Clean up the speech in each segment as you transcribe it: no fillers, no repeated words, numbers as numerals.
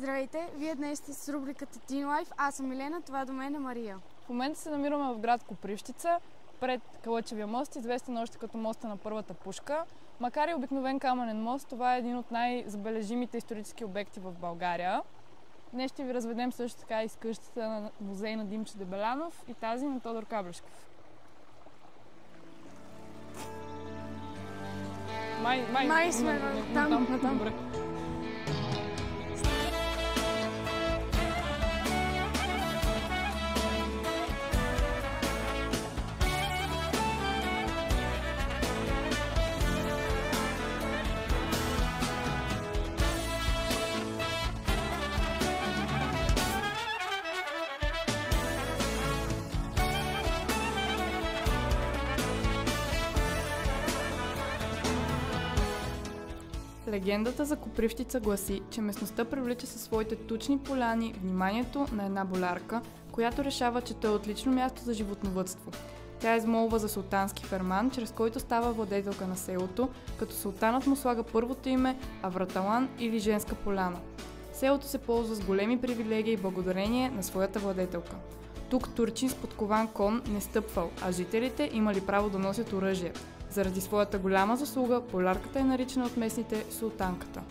Здравейте! Вие днес сте с рубриката Teen Life. Аз съм Елена, това до мен е Мария. В момента се намираме в град Копривщица, пред Калъчевия мост, известен още като моста на първата пушка. Макар и обикновен каменен мост, това е един от най-забележимите исторически обекти в България. Днес ще ви разведем също така и с къщата на музей на Димчо Дебелянов и тази на Тодор Каблешков. Май сме там. Добре. Легендата за Копривщица гласи, че местността привлича със своите тучни поляни вниманието на една болярка, която решава, че то е отлично място за животновъдство. Тя измолва за султански ферман, чрез който става владетелка на селото, като султанът му слага първото име Авраталан или Женска поляна. Селото се ползва с големи привилегии благодарение на своята владетелка. Тук турчин с подкован кон не стъпвал, а жителите имали право да носят оръжие. Заради своята голяма заслуга, болярката е наричана от местните султанката.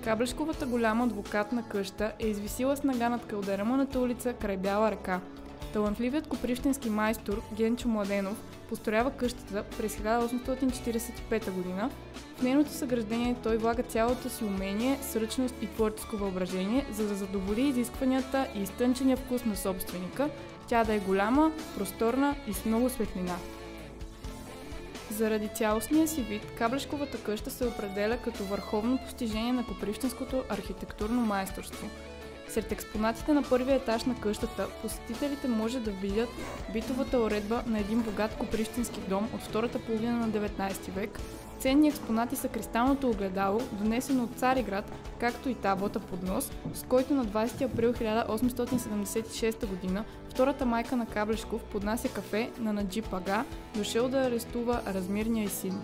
Каблешковата голяма адвокатна къща е извисила снага над Калдерамъната улица край Бяла река. Талантливият копривщински майстор Генчо Младенов построява къщата през 1845 г. В нейното съграждение той влага цялото си умение, сръчност и творческо въображение, за да задоволи изискванията и изтънчения вкус на собственика, тя да е голяма, просторна и с много светлина. Заради цялостния си вид, Каблешковата къща се определя като върховно постижение на копривщинското архитектурно майсторство. Сред експонатите на първия етаж на къщата, посетителите може да видят битовата уредба на един богат копривщински дом от втората половина на 19 век. Ценни експонати са кристалното огледало, донесено от Цариград, както и таблата поднос, с който на 20 април 1876 г. втората майка на Каблешков поднася кафе на Наджиб Ага, дошъл да арестува размирния й син.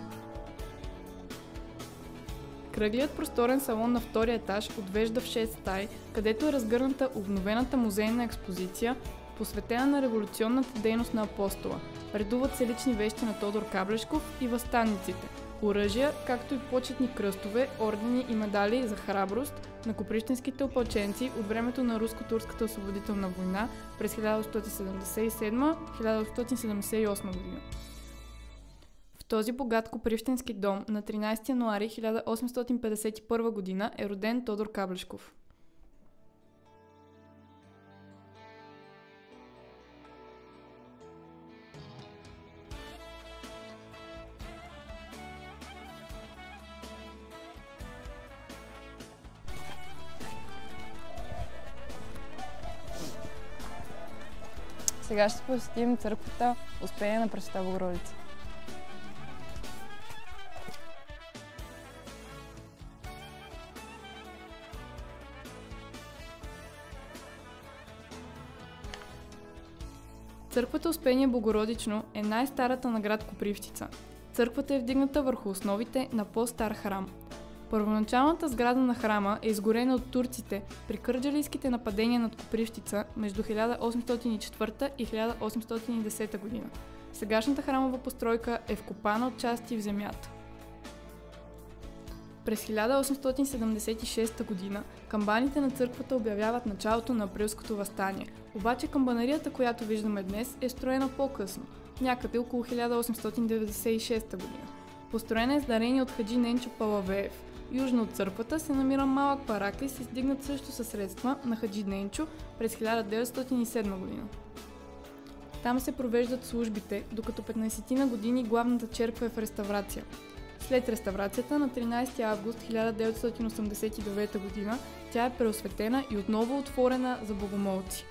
Кръглият просторен салон на втория етаж отвежда в 6 стаи, където е разгърната обновената музейна експозиция, посветена на революционната дейност на Апостола. Редуват се лични вещи на Тодор Каблешков и въстаниците, оръжия, както и почетни кръстове, ордени и медали за храброст на копривщинските опълченци от времето на Руско-турската освободителна война през 1877-1878 година. В този богат копривщински дом на 13 януари 1851 година е роден Тодор Каблешков. Сега ще посетим църквата Успение на Пресвета Богородица. Църквата Успение Богородично е най-старата на град Копривщица. Църквата е вдигната върху основите на по-стар храм. Първоначалната сграда на храма е изгорена от турците при кърджалийските нападения над Копривщица между 1804 и 1810 г. Сегашната храмова постройка е вкопана от части в земята. През 1876 г. камбаните на църквата обявяват началото на априлското въстание, обаче камбанарията, която виждаме днес, е строена по-късно, някъде около 1896 г. Построена е с дарение от хаджи Ненчо Палавеев. Южно от църквата се намира малък параклис, издигнат също със средства на хаджи Ненчо през 1907 г. Там се провеждат службите, докато 15 на години главната черква е в реставрация. След реставрацията на 13 август 1989 г. тя е преосветена и отново отворена за богомолци.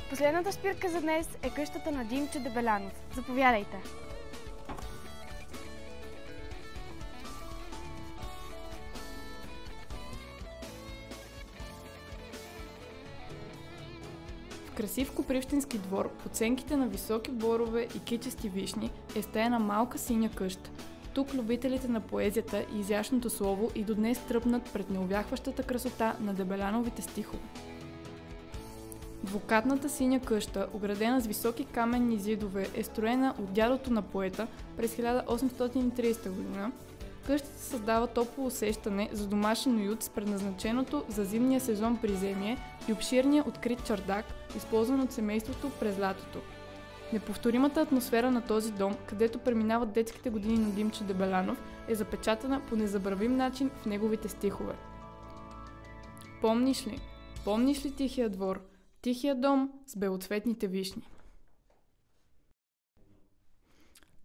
Последната спирка за днес е къщата на Димчо Дебелянов. Заповядайте! красив копривщински двор, под сенките на високи борове и кичести вишни е стеена малка синя къща. Тук любителите на поезията и изящното слово и до днес тръпнат пред неувяхващата красота на Дебеляновите стихове. Двукатната синя къща, оградена с високи каменни зидове, е строена от дядото на поета през 1830 година. Къщата създава топло усещане за домашен уют с предназначеното за зимния сезон приземие и обширния открит чардак, използван от семейството през лятото. Неповторимата атмосфера на този дом, където преминават детските години на Димчо Дебелянов, е запечатана по незабравим начин в неговите стихове. Помниш ли? Помниш ли тихия двор? Тихия дом с белоцветните вишни.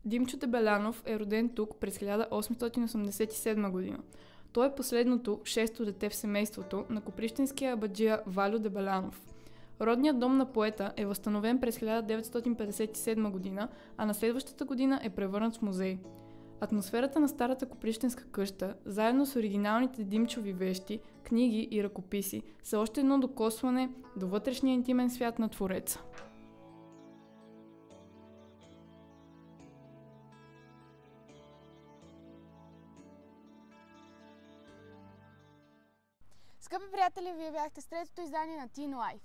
Димчо Дебелянов е роден тук през 1887 година. Той е последното, шесто дете в семейството на копривщинския абаджия Вальо Дебелянов. Родният дом на поета е възстановен през 1957 година, а на следващата година е превърнат в музей. Атмосферата на старата копривщинска къща, заедно с оригиналните Димчови вещи, книги и ръкописи, са още едно докосване до вътрешния интимен свят на твореца. Скъпи приятели, вие бяхте с третото издание на Teen Life.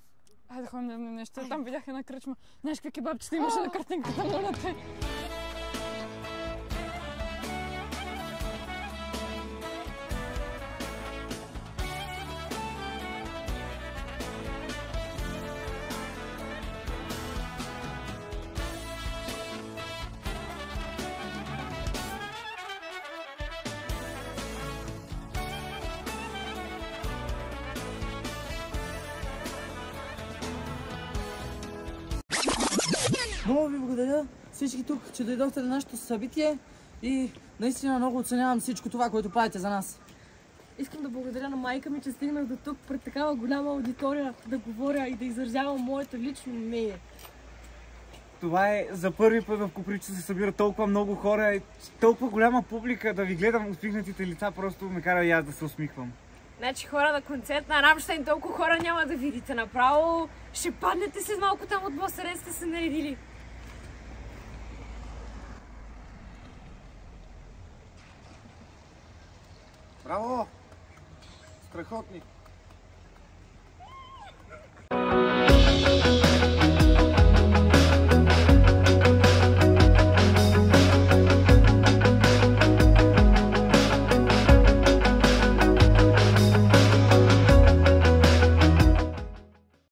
Айде да ходим нещо. Там видях една кръчма. Знаеш какви кебабчета имаше на картинката, моля те. Много ви благодаря всички тук, че дойдохте на нашето събитие и наистина много оценявам всичко това, което правите за нас. Искам да благодаря на майка ми, че стигнах до тук пред такава голяма аудитория да говоря и да изразявам моето лично мнение. Това е за първи път в Копривщица се събира толкова много хора и толкова голяма публика, да ви гледам усмихнатите лица, просто ме кара и аз да се усмихвам. Значи хора на концерт на Рамщайн толкова хора няма да видите. Направо ще паднете след малко там от Босарен сте се наредили. Браво! Страхотни!